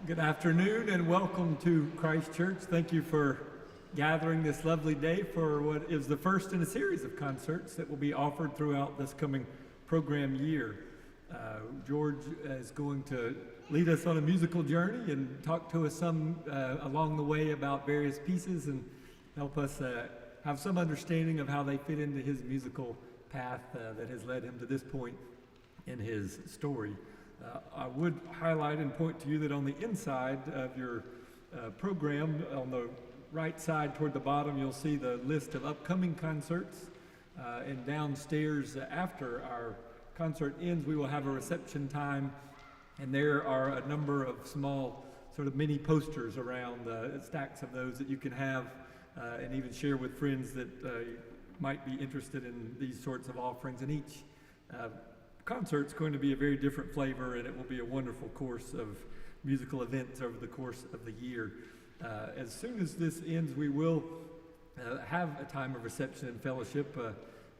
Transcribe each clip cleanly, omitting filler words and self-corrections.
Good afternoon and welcome to Christ Church. Thank you for gathering this lovely day for what is the first in a series of concerts that will be offered throughout this coming program year. George is going to lead us on a musical journey and talk to us some along the way about various pieces and help us have some understanding of how they fit into his musical path that has led him to this point in his story. I would highlight and point to you that on the inside of your program, on the right side toward the bottom, you'll see the list of upcoming concerts. And downstairs, after our concert ends, we will have a reception time. And there are a number of small sort of mini posters around, stacks of those that you can have and even share with friends that might be interested in these sorts of offerings. And each concert's going to be a very different flavor, and it will be a wonderful course of musical events over the course of the year. As soon as this ends, we will have a time of reception and fellowship,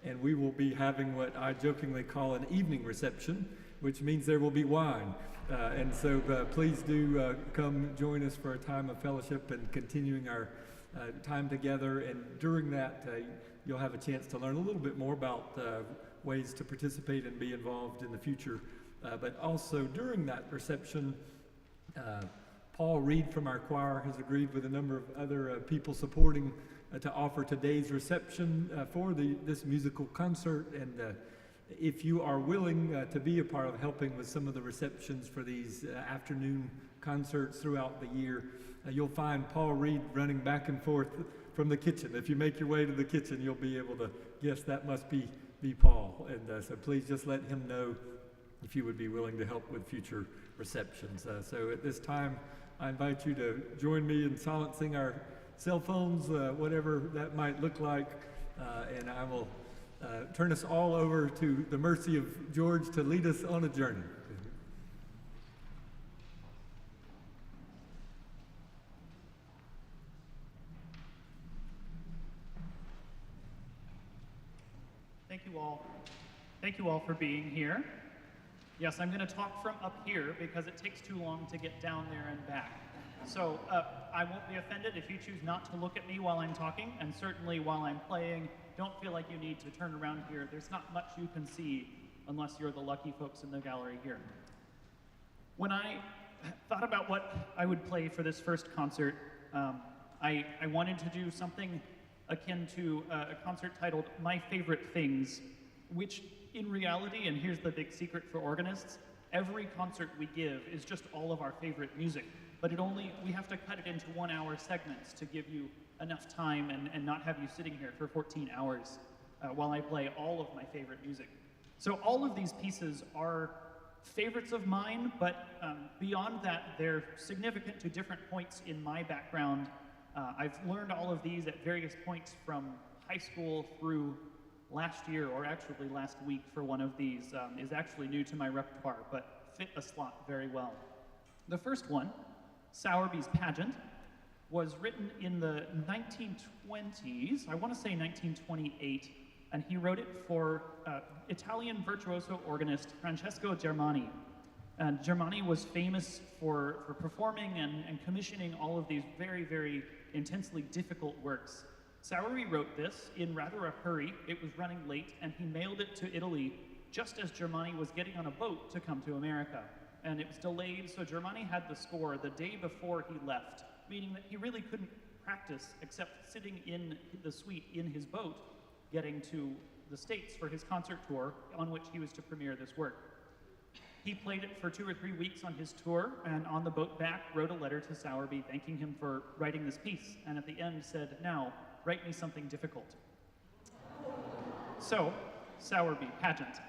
and we will be having what I jokingly call an evening reception, which means there will be wine. And so please do come join us for a time of fellowship and continuing our time together. And during that, you'll have a chance to learn a little bit more about ways to participate and be involved in the future. But also during that reception, Paul Reed from our choir has agreed with a number of other people supporting to offer today's reception for this musical concert. And if you are willing to be a part of helping with some of the receptions for these afternoon concerts throughout the year, you'll find Paul Reed running back and forth from the kitchen. If you make your way to the kitchen, you'll be able to guess that must be Paul. And so please just let him know if you would be willing to help with future receptions. So at this time, I invite you to join me in silencing our cell phones, whatever that might look like, and I will turn us all over to the mercy of George to lead us on a journey. Thank you all for being here. Yes, I'm going to talk from up here because it takes too long to get down there and back. So I won't be offended if you choose not to look at me while I'm talking, and certainly while I'm playing, don't feel like you need to turn around here. There's not much you can see unless you're the lucky folks in the gallery here. When I thought about what I would play for this first concert, I wanted to do something akin to a concert titled My Favorite Things, which in reality, and here's the big secret for organists, every concert we give is just all of our favorite music, but we have to cut it into 1 hour segments to give you enough time and not have you sitting here for 14 hours while I play all of my favorite music. So all of these pieces are favorites of mine, but beyond that, they're significant to different points in my background. I've learned all of these at various points from high school through last year, or actually last week for one of these, is actually new to my repertoire, but fit a slot very well. The first one, Sowerby's Pageant, was written in the 1920s, I want to say 1928, and he wrote it for Italian virtuoso organist Francesco Germani. And Germani was famous for performing and commissioning all of these very, very intensely difficult works. Sowerby wrote this in rather a hurry. It was running late, and he mailed it to Italy just as Germani was getting on a boat to come to America. And it was delayed, so Germani had the score the day before he left, meaning that he really couldn't practice except sitting in the suite in his boat, getting to the States for his concert tour on which he was to premiere this work. He played it for 2 or 3 weeks on his tour, and on the boat back wrote a letter to Sowerby thanking him for writing this piece, and at the end said, "Now, write me something difficult." So, Sowerby, Pageant.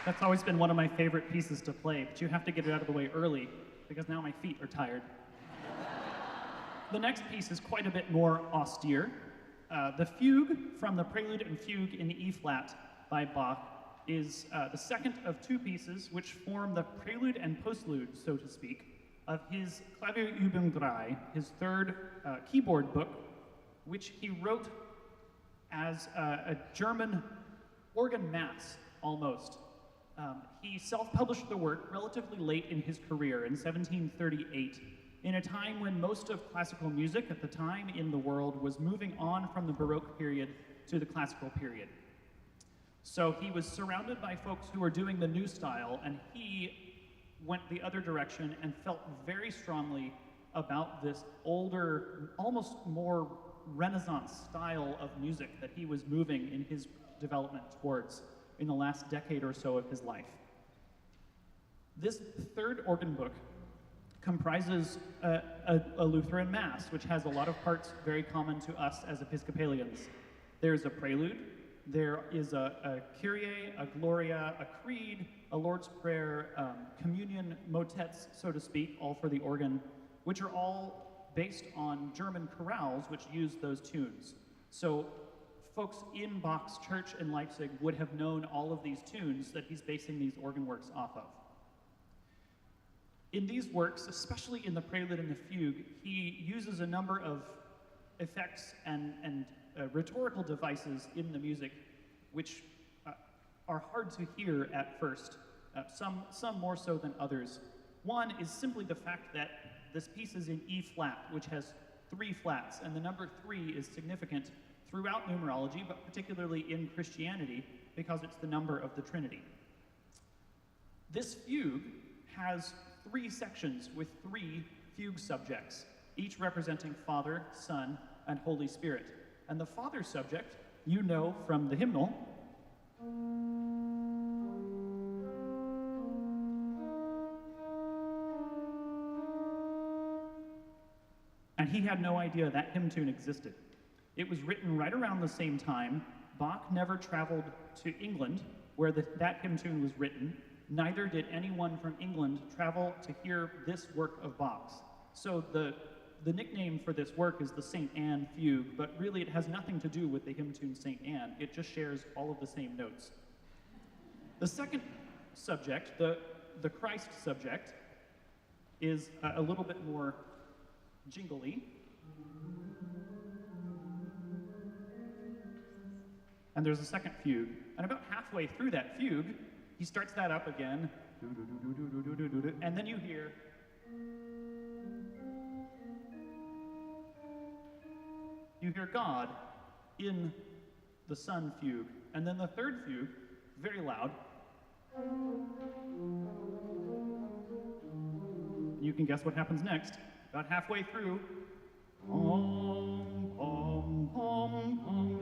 That's always been one of my favorite pieces to play, but you have to get it out of the way early, because now my feet are tired. The next piece is quite a bit more austere. The Fugue from the Prelude and Fugue in E-flat by Bach is the second of two pieces which form the prelude and postlude, so to speak, of his Klavierübung 3, his third keyboard book, which he wrote as a German organ mass, almost. He self-published the work relatively late in his career, in 1738, in a time when most of classical music at the time in the world was moving on from the Baroque period to the classical period. So he was surrounded by folks who were doing the new style, and he went the other direction and felt very strongly about this older, almost more Renaissance style of music that he was moving in his development towards in the last decade or so of his life. This third organ book comprises a Lutheran Mass, which has a lot of parts very common to us as Episcopalians. There's a prelude, there is a Kyrie, a Gloria, a Creed, a Lord's Prayer, communion motets, so to speak, all for the organ, which are all based on German chorales which use those tunes. So folks in Bach's church in Leipzig would have known all of these tunes that he's basing these organ works off of. In these works, especially in the Prelude and the Fugue, he uses a number of effects and rhetorical devices in the music which are hard to hear at first, some more so than others. One is simply the fact that this piece is in E-flat, which has 3 flats, and the number 3 is significant throughout numerology, but particularly in Christianity, because it's the number of the Trinity. This fugue has 3 sections with 3 fugue subjects, each representing Father, Son, and Holy Spirit. And the Father subject, you know from the hymnal, and he had no idea that hymn tune existed. It was written right around the same time. Bach never traveled to England, where that hymn tune was written. Neither did anyone from England travel to hear this work of Bach's. So the nickname for this work is the St. Anne Fugue, but really it has nothing to do with the hymn tune St. Anne. It just shares all of the same notes. The second subject, the Christ subject, is a little bit more jingly. And there's a second fugue. And about halfway through that fugue, he starts that up again, and then you hear God in the Son fugue. And then the third fugue, very loud. You can guess what happens next. About halfway through,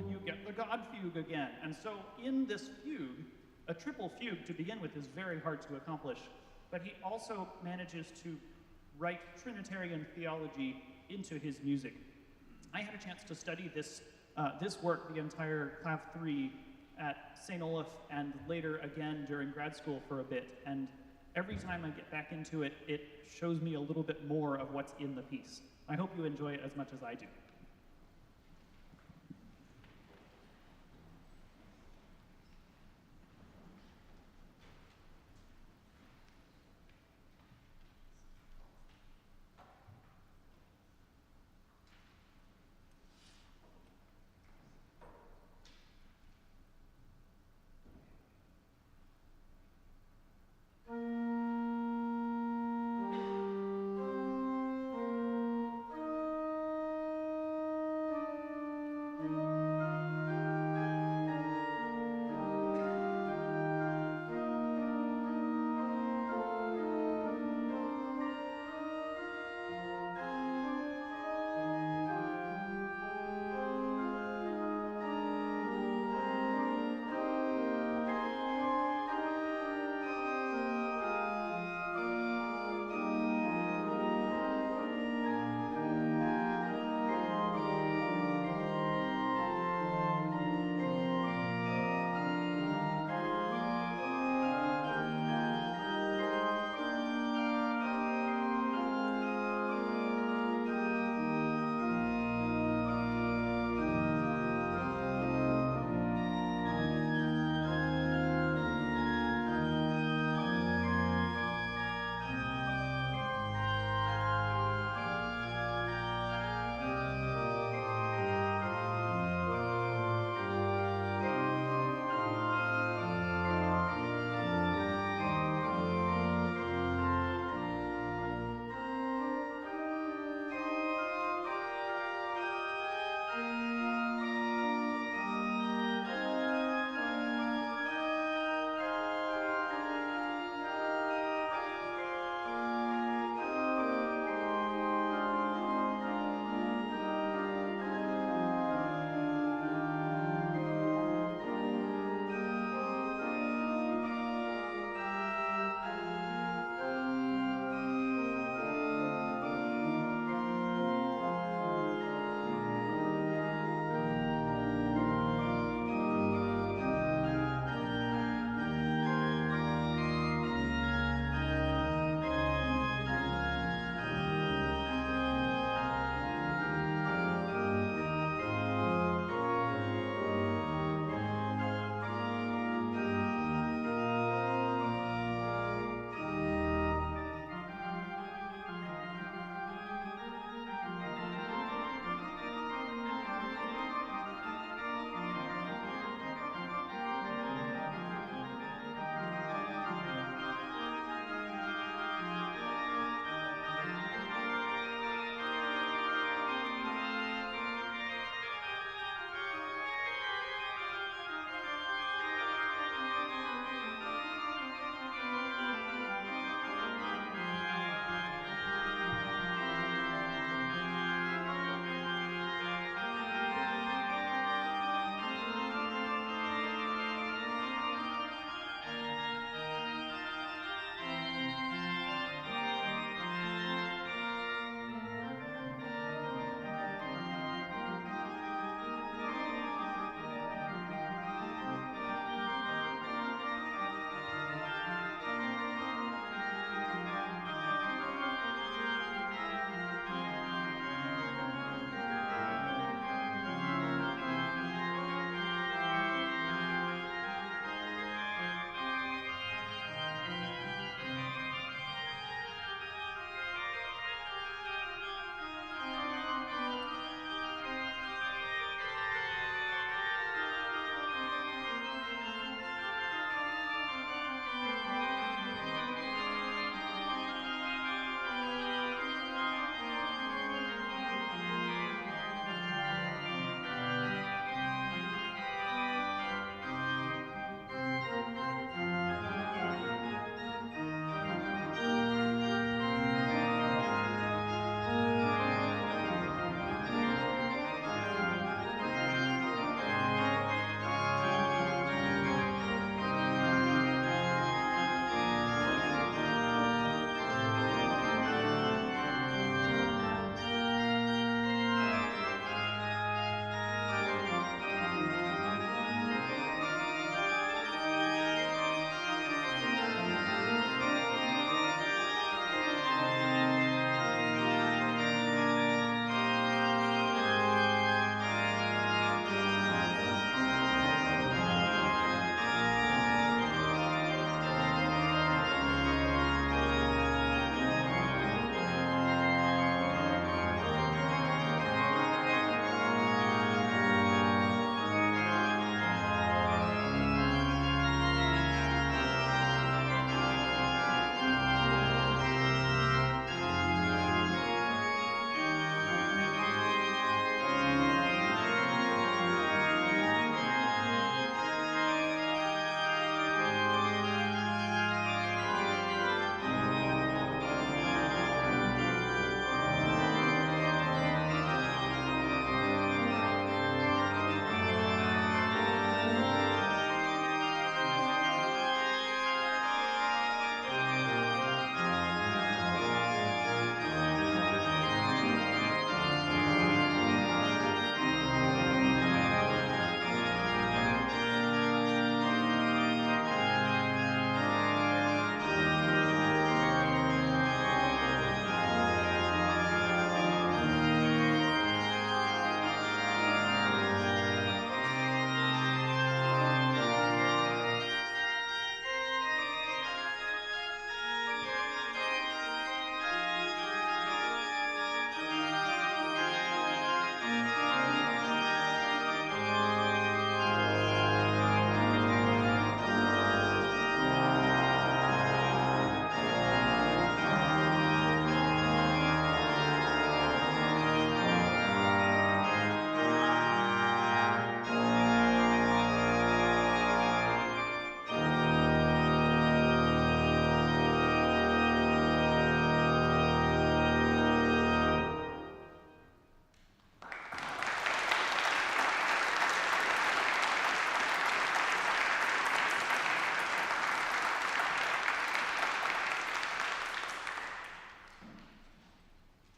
you get the God fugue again. And so in this fugue, a triple fugue to begin with is very hard to accomplish, but he also manages to write Trinitarian theology into his music. I had a chance to study this work, the entire Clav 3, at St. Olaf and later again during grad school for a bit, and every time I get back into it, it shows me a little bit more of what's in the piece. I hope you enjoy it as much as I do.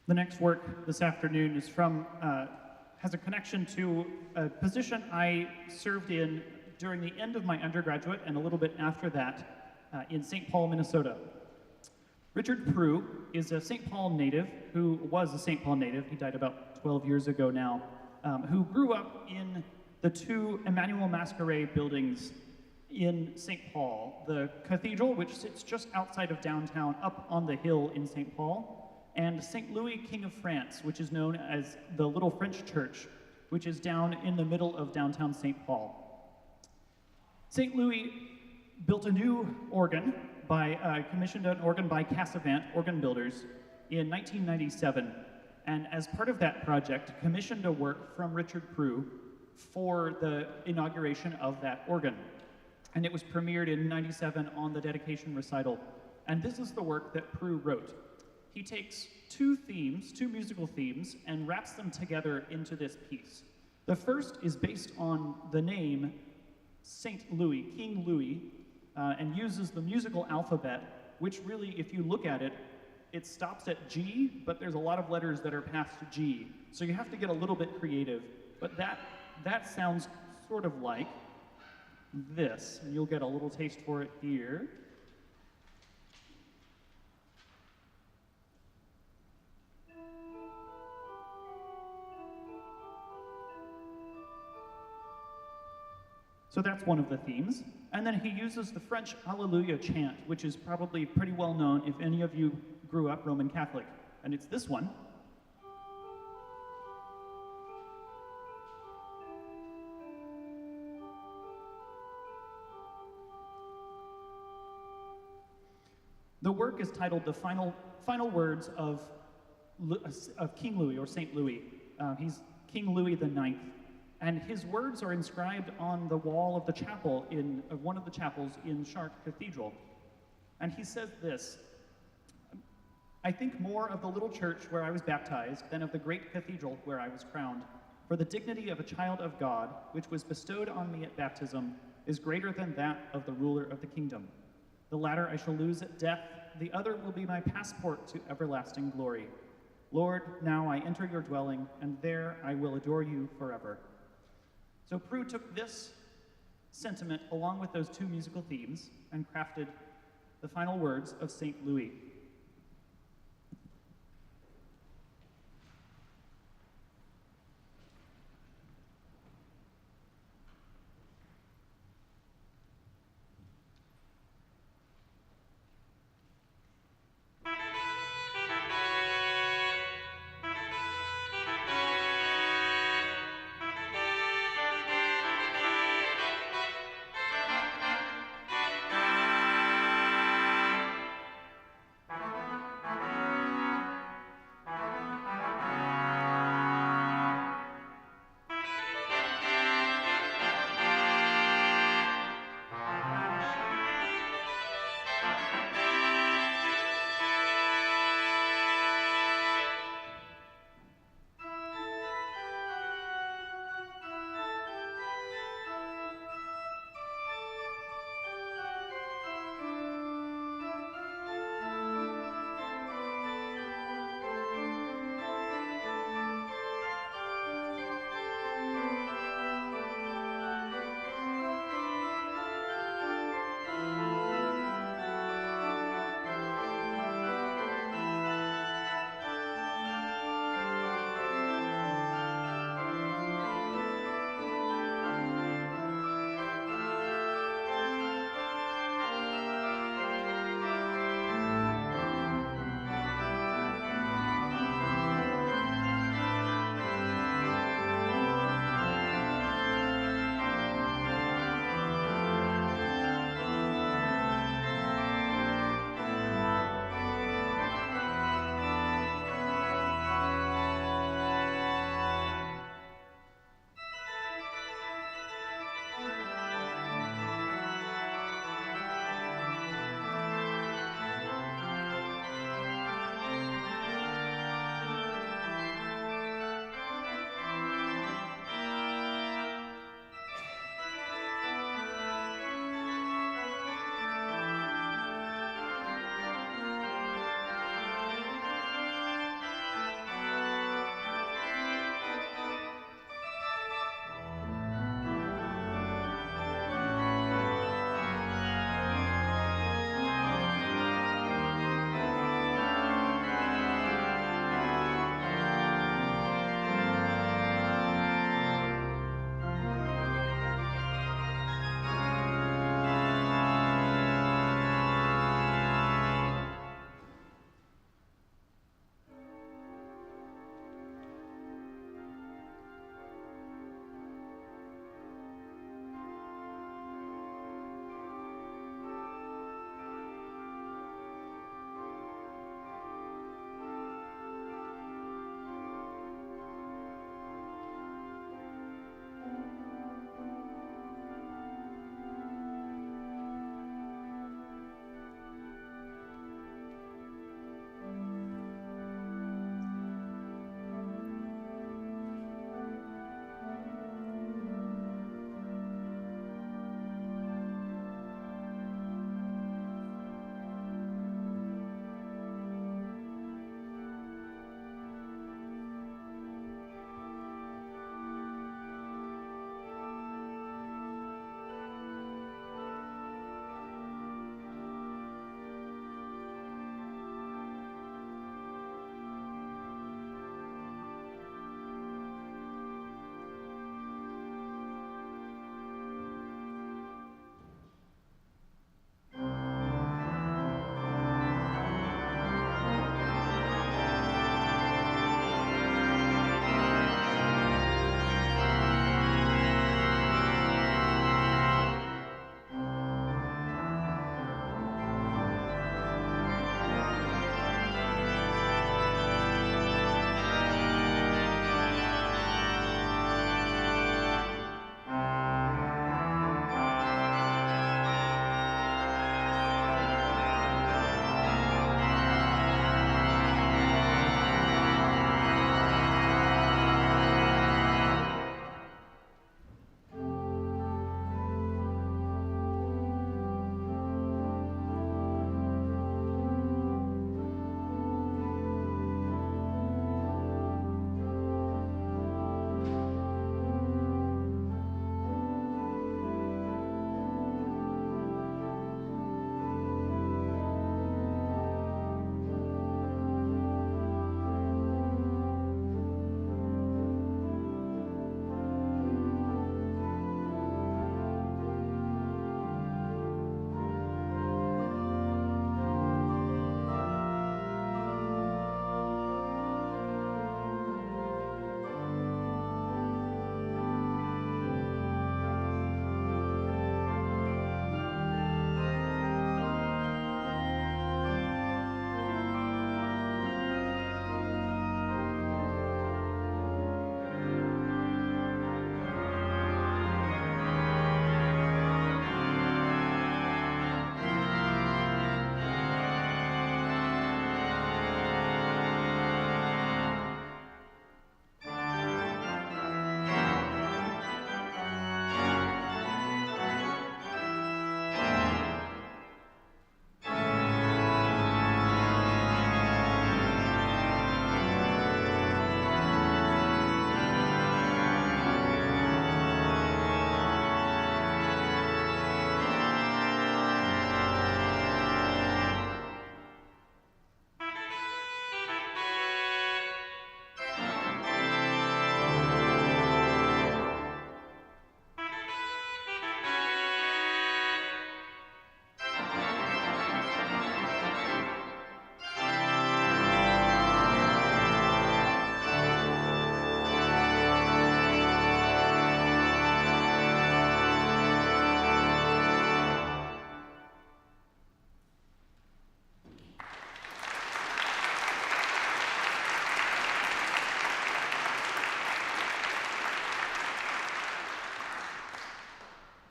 The next work this afternoon is has a connection to a position I served in during the end of my undergraduate and a little bit after that in St. Paul, Minnesota. Richard Prue is a St. Paul native who was a St. Paul native. He died about 12 years ago now, who grew up in the two Emmanuel Masquerade buildings in St. Paul, the cathedral, which sits just outside of downtown, up on the hill in St. Paul, and St. Louis, King of France, which is known as the Little French Church, which is down in the middle of downtown St. Paul. St. Louis built a new organ commissioned an organ by Cassavant Organ Builders in 1997, and as part of that project, commissioned a work from Richard Prue for the inauguration of that organ. And it was premiered in '97 on the dedication recital. And this is the work that Prue wrote. He takes two musical themes, and wraps them together into this piece. The first is based on the name St. Louis, King Louis, and uses the musical alphabet, which really, if you look at it, it stops at G, but there's a lot of letters that are past G. So you have to get a little bit creative. But that sounds sort of like this, and you'll get a little taste for it here. So that's one of the themes. And then he uses the French Alleluia chant, which is probably pretty well known if any of you grew up Roman Catholic. And it's this one. The work is titled The Final Words of King Louis, or St. Louis. He's King Louis IX. And his words are inscribed on the wall of the chapel of one of the chapels in Chartres Cathedral. And he says this: "I think more of the little church where I was baptized than of the great cathedral where I was crowned. For the dignity of a child of God, which was bestowed on me at baptism, is greater than that of the ruler of the kingdom. The latter I shall lose at death, the other will be my passport to everlasting glory. Lord, now I enter your dwelling, and there I will adore you forever." So Prue took this sentiment along with those two musical themes and crafted the final words of St. Louis.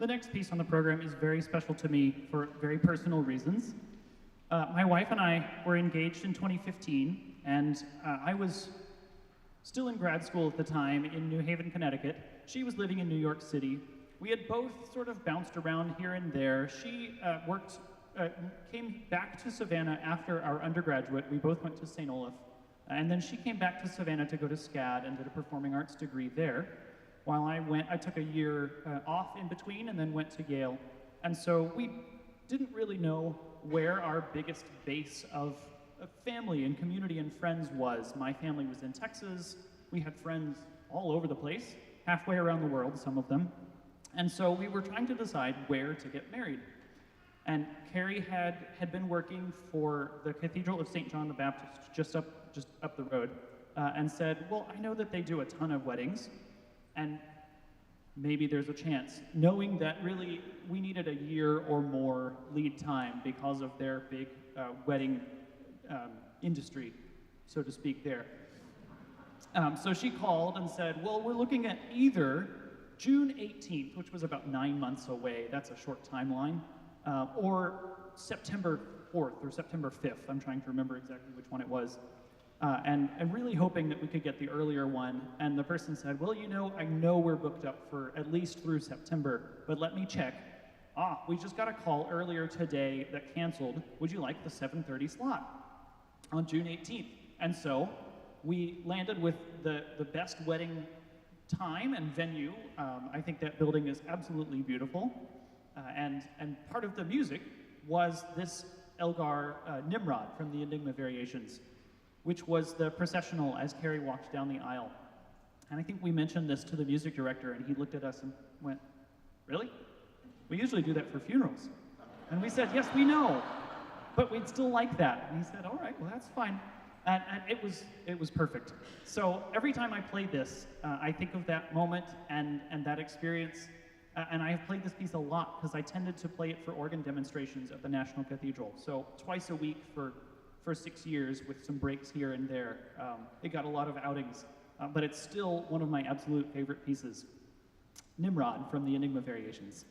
the next piece on the program is very special to me for very personal reasons. My wife and I were engaged in 2015, and I was still in grad school at the time in New Haven, Connecticut. She was living in New York City. We had both sort of bounced around here and there. She came back to Savannah after our undergraduate. We both went to St. Olaf. And then she came back to Savannah to go to SCAD and did a performing arts degree there. While I took a year off in between and then went to Yale. And so we didn't really know where our biggest base of family and community and friends was. My family was in Texas. We had friends all over the place, halfway around the world, some of them. And so we were trying to decide where to get married. And Carrie had been working for the Cathedral of St. John the Baptist just up the road, and said, well, I know that they do a ton of weddings, and maybe there's a chance, knowing that really we needed a year or more lead time because of their big wedding industry, so to speak, there. So she called and said, well, we're looking at either June 18th, which was about 9 months away, that's a short timeline, or September 4th or September 5th. I'm trying to remember exactly which one it was. And really hoping that we could get the earlier one. And the person said, well, you know, I know we're booked up for at least through September, but let me check. We just got a call earlier today that canceled. Would you like the 7:30 slot on June 18th? And so we landed with the best wedding time and venue. I think that building is absolutely beautiful. And part of the music was this Elgar Nimrod from the Enigma Variations, which was the processional as Carrie walked down the aisle. And I think we mentioned this to the music director, and he looked at us and went, really? We usually do that for funerals. And we said, yes, we know, but we'd still like that. And he said, all right, well, that's fine. And it was perfect. So every time I play this, I think of that moment and that experience. And I have played this piece a lot because I tended to play it for organ demonstrations at the National Cathedral. So twice a week for 6 years with some breaks here and there. It got a lot of outings, but it's still one of my absolute favorite pieces. Nimrod from the Enigma Variations.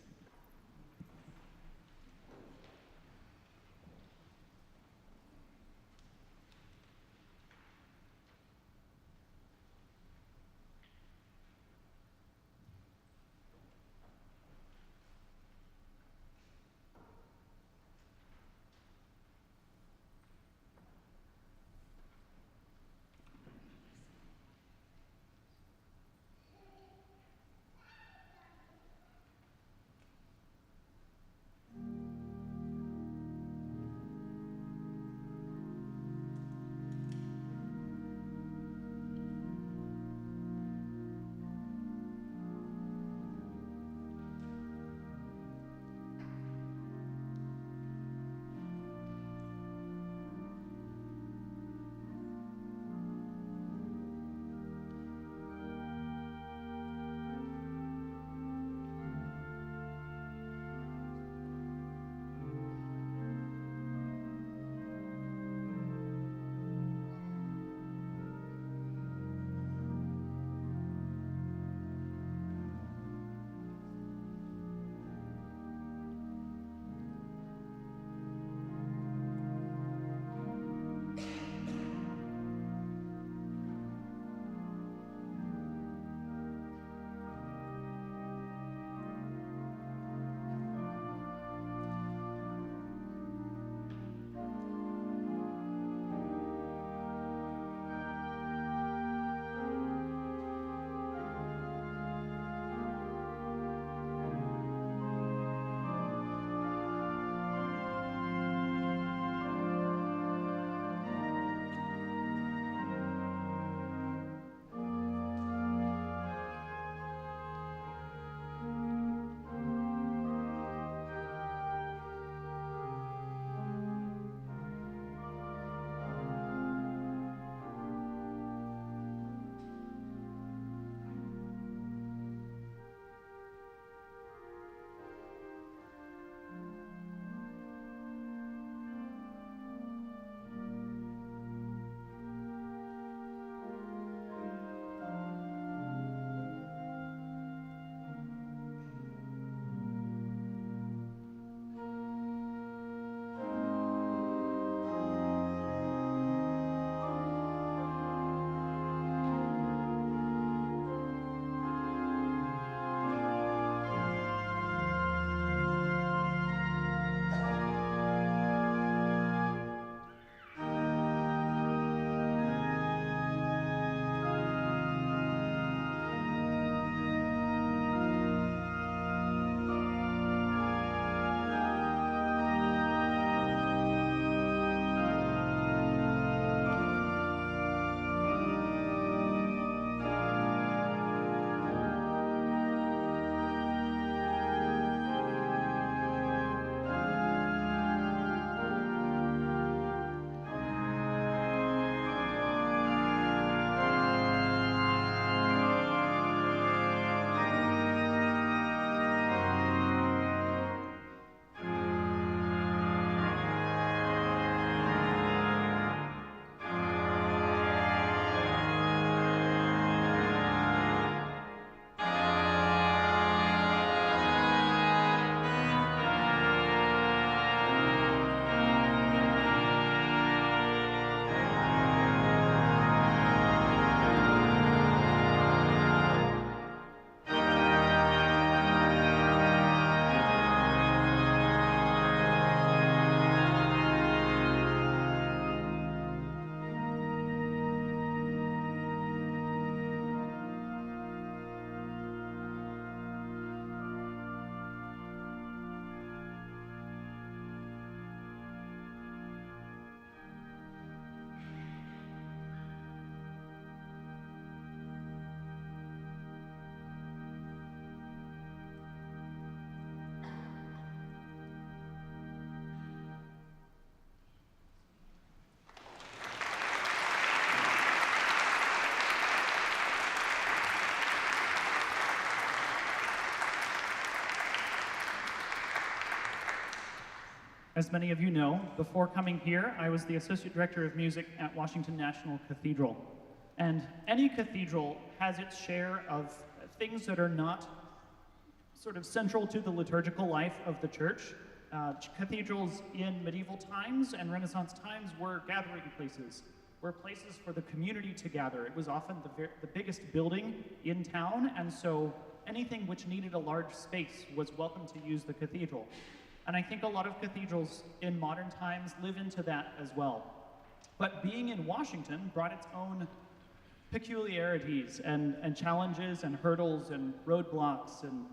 As many of you know, before coming here, I was the Associate Director of Music at Washington National Cathedral. And any cathedral has its share of things that are not sort of central to the liturgical life of the church. Cathedrals in medieval times and Renaissance times were gathering places, were places for the community to gather. It was often the biggest building in town, and so anything which needed a large space was welcome to use the cathedral. And I think a lot of cathedrals in modern times live into that as well. But being in Washington brought its own peculiarities and challenges and hurdles and roadblocks and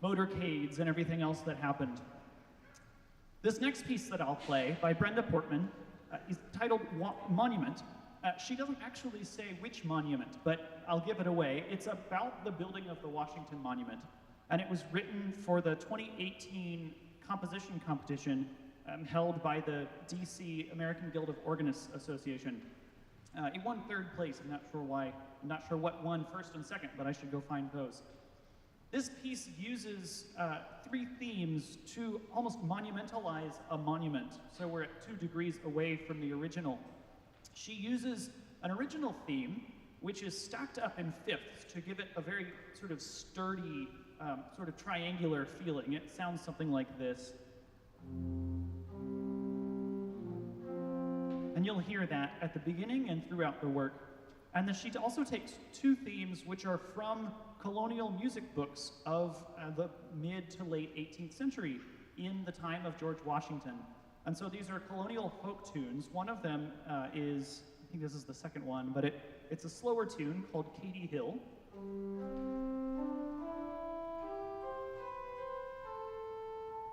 motorcades and everything else that happened. This next piece that I'll play by Brenda Portman is titled Monument. She doesn't actually say which monument, but I'll give it away. It's about the building of the Washington Monument, and it was written for the 2018 composition competition held by the DC American Guild of Organists Association. It won third place. I'm not sure why. I'm not sure what won first and second, but I should go find those. This piece uses three themes to almost monumentalize a monument. So we're at 2 degrees away from the original. She uses an original theme, which is stacked up in fifths to give it a very sort of sturdy, sort of triangular feeling. It sounds something like this. And you'll hear that at the beginning and throughout the work. And then she also takes 2 themes which are from colonial music books of the mid to late 18th century in the time of George Washington. And so these are colonial folk tunes. One of them is, I think this is the second one, but it's a slower tune called Katy Hill.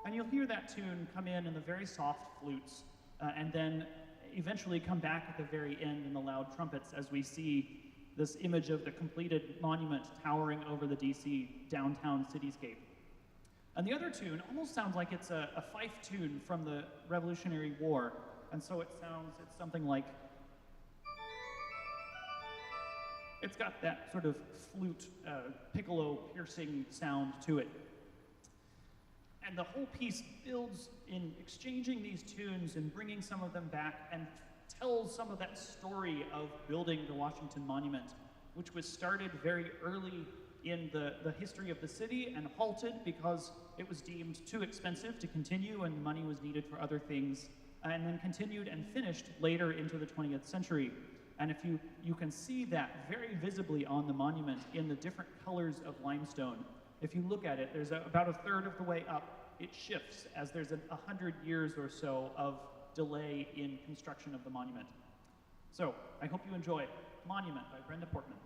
And you'll hear that tune come in the very soft flutes, and then eventually come back at the very end in the loud trumpets as we see this image of the completed monument towering over the DC downtown cityscape. And the other tune almost sounds like it's a fife tune from the Revolutionary War, and so it's something like, it's got that sort of flute, piccolo piercing sound to it. And the whole piece builds in exchanging these tunes and bringing some of them back and tells some of that story of building the Washington Monument, which was started very early in the history of the city and halted because it was deemed too expensive to continue and money was needed for other things, and then continued and finished later into the 20th century. And if you can see that very visibly on the monument in the different colors of limestone. If you look at it, there's about a third of the way up, it shifts as there's 100 years or so of delay in construction of the monument. So, I hope you enjoy Monument by Brenda Portman.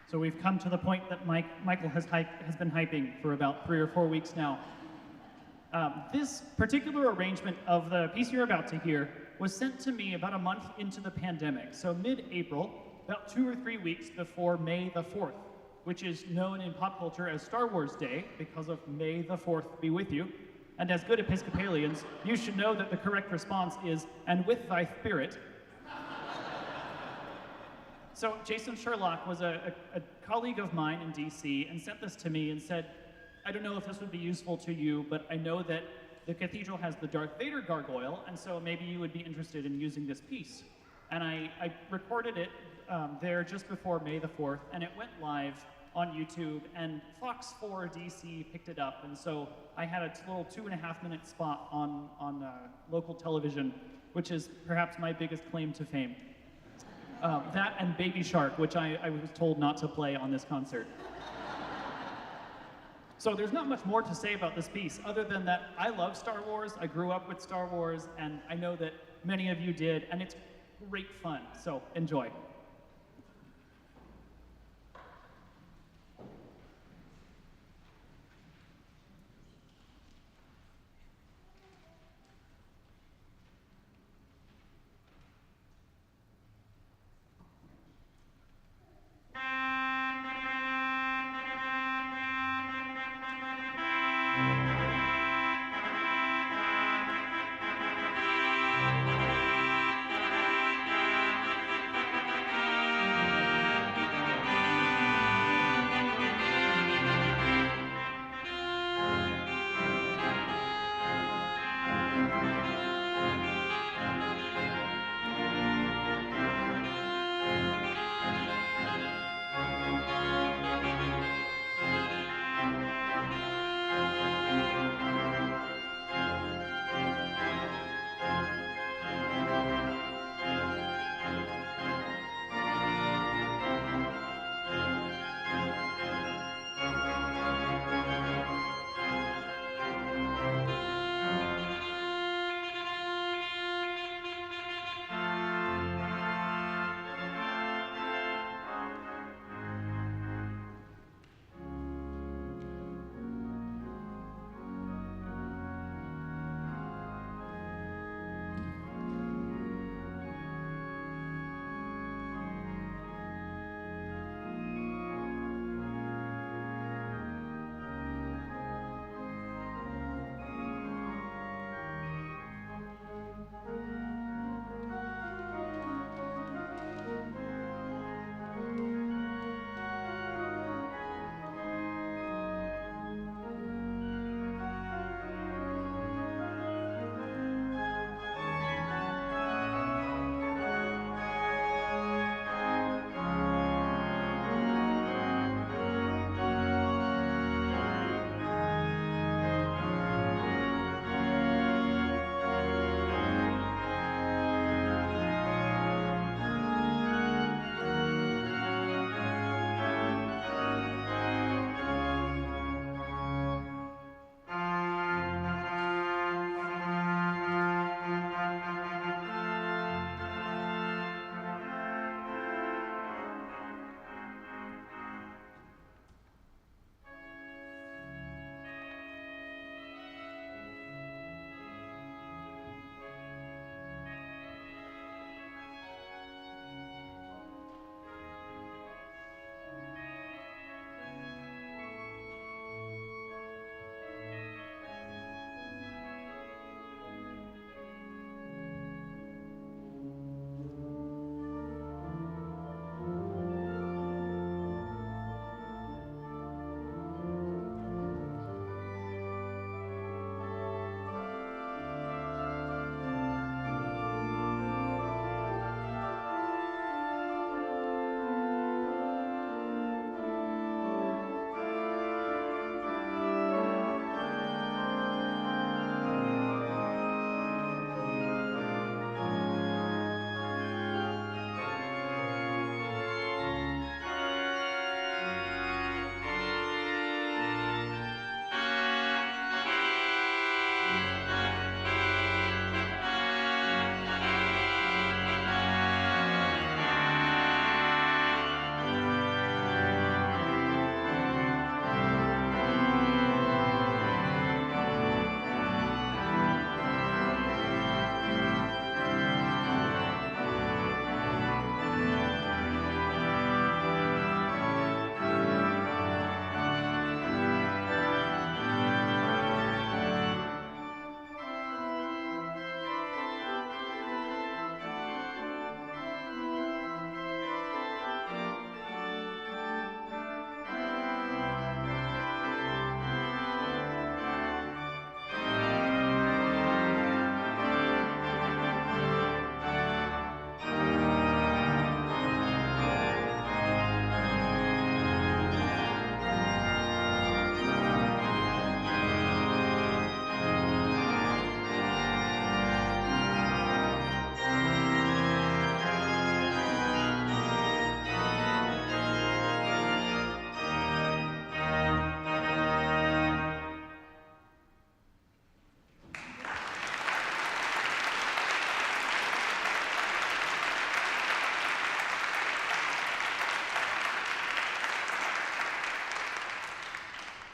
So we've come to the point that Michael has been hyping for about 3 or 4 weeks now. This particular arrangement of the piece you're about to hear was sent to me about a month into the pandemic, so mid-April, about 2 or 3 weeks before May the 4th, which is known in pop culture as Star Wars Day because of May the 4th be with you. And as good Episcopalians, you should know that the correct response is, and with thy spirit. So Jason Sherlock was a colleague of mine in DC and sent this to me and said, I don't know if this would be useful to you, but I know that the cathedral has the Darth Vader gargoyle, and so maybe you would be interested in using this piece. And I recorded it there just before May the 4th, and it went live on YouTube, and Fox 4 DC picked it up, and so I had a little 2.5-minute spot on local television, which is perhaps my biggest claim to fame. That and Baby Shark, which I was told not to play on this concert. So there's not much more to say about this piece, other than that I love Star Wars, I grew up with Star Wars, and I know that many of you did, and it's great fun, so enjoy.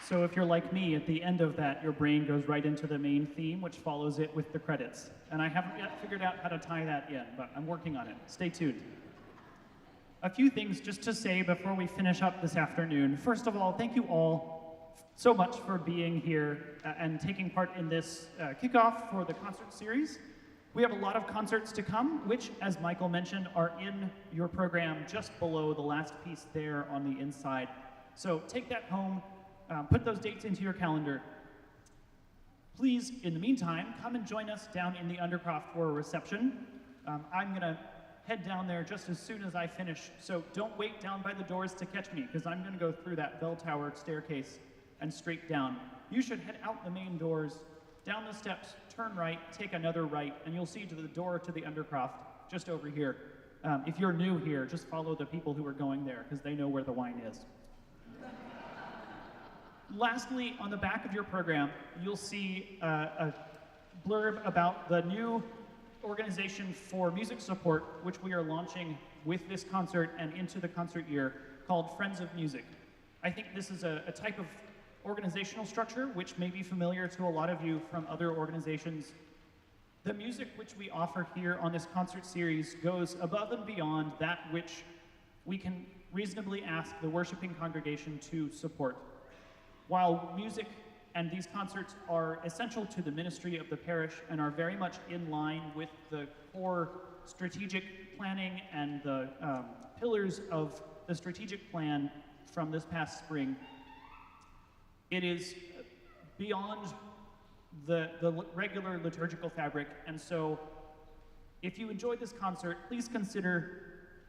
So if you're like me, at the end of that, your brain goes right into the main theme, which follows it with the credits. And I haven't yet figured out how to tie that in, but I'm working on it. Stay tuned. A few things just to say before we finish up this afternoon. First of all, thank you all so much for being here and taking part in this kickoff for the concert series. We have a lot of concerts to come, which, as Michael mentioned, are in your program just below the last piece there on the inside. So take that home, put those dates into your calendar. Please, in the meantime, come and join us down in the Undercroft for a reception. I'm gonna head down there just as soon as I finish, so don't wait down by the doors to catch me, because I'm gonna go through that bell tower staircase and straight down. You should head out the main doors, down the steps, turn right, take another right, and you'll see to the door to the Undercroft just over here. If you're new here, just follow the people who are going there, because they know where the wine is. Lastly, on the back of your program, you'll see a blurb about the new organization for music support, which we are launching with this concert and into the concert year, called Friends of Music. I think this is a type of organizational structure which may be familiar to a lot of you from other organizations. The music which we offer here on this concert series goes above and beyond that which we can reasonably ask the worshiping congregation to support. While music and these concerts are essential to the ministry of the parish and are very much in line with the core strategic planning and the pillars of the strategic plan from this past spring, it is beyond the regular liturgical fabric. And so if you enjoyed this concert, please consider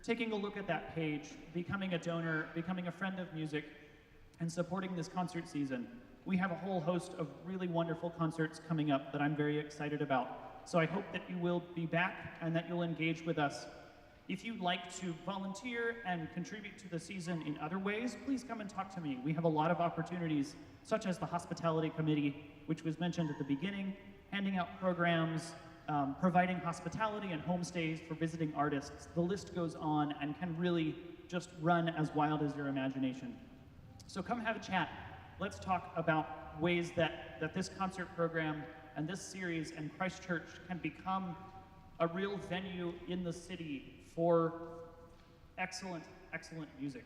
taking a look at that page, becoming a donor, becoming a friend of music, and supporting this concert season. We have a whole host of really wonderful concerts coming up that I'm very excited about. So I hope that you will be back and that you'll engage with us. If you'd like to volunteer and contribute to the season in other ways, please come and talk to me. We have a lot of opportunities, such as the hospitality committee, which was mentioned at the beginning, handing out programs, providing hospitality and homestays for visiting artists. The list goes on and can really just run as wild as your imagination. So come have a chat. Let's talk about ways that this concert program and this series and Christchurch can become a real venue in the city for excellent, excellent music.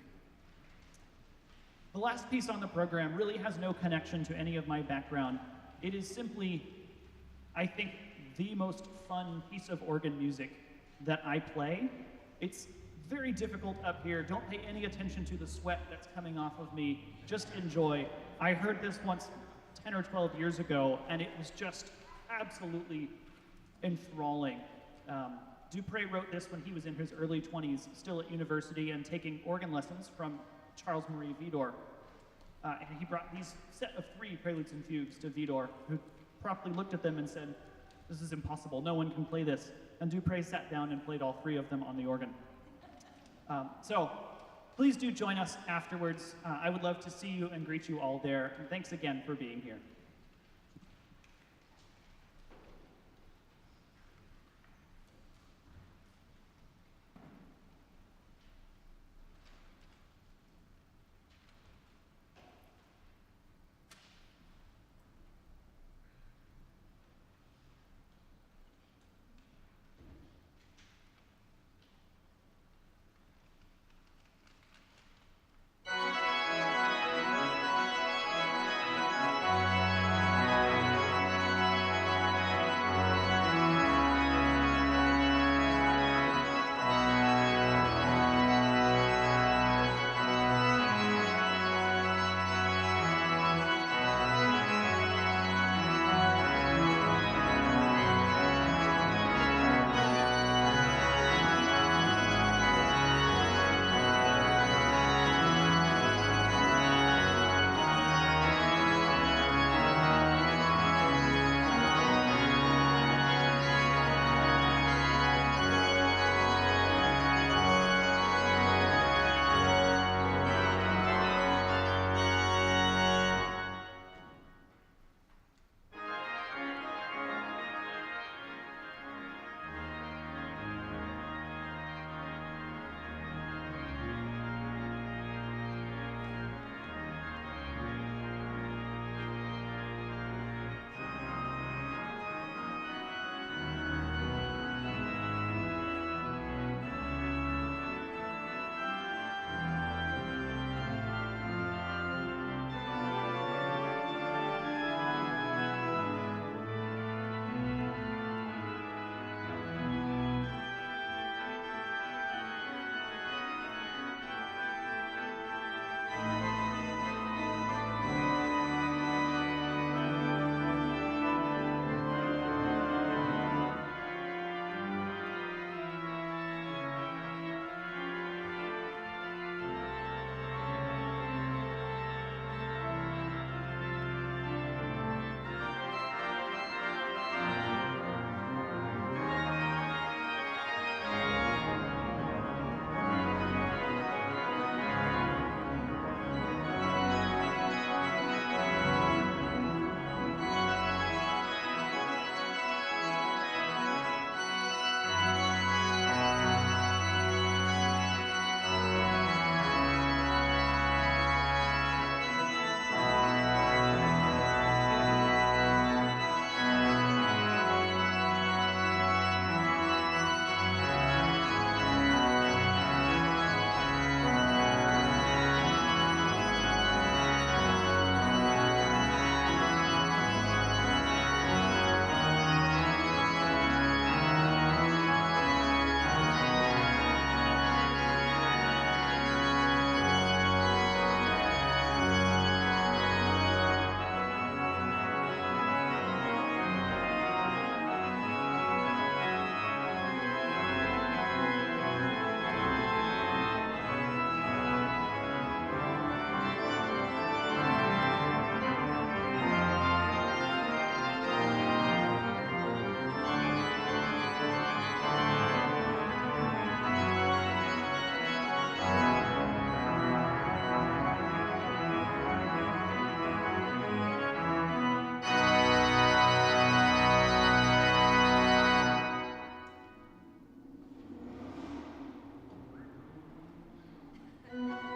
The last piece on the program really has no connection to any of my background. It is simply, I think, the most fun piece of organ music that I play. It's very difficult up here. Don't pay any attention to the sweat that's coming off of me. Just enjoy. I heard this once 10 or 12 years ago, and it was just absolutely enthralling. Dupre wrote this when he was in his early 20s, still at university and taking organ lessons from Charles Marie Widor. And he brought these set of 3 preludes and fugues to Widor, who promptly looked at them and said, "This is impossible, no one can play this." And Dupre sat down and played all 3 of them on the organ. So please do join us afterwards. I would love to see you and greet you all there. And thanks again for being here. Thank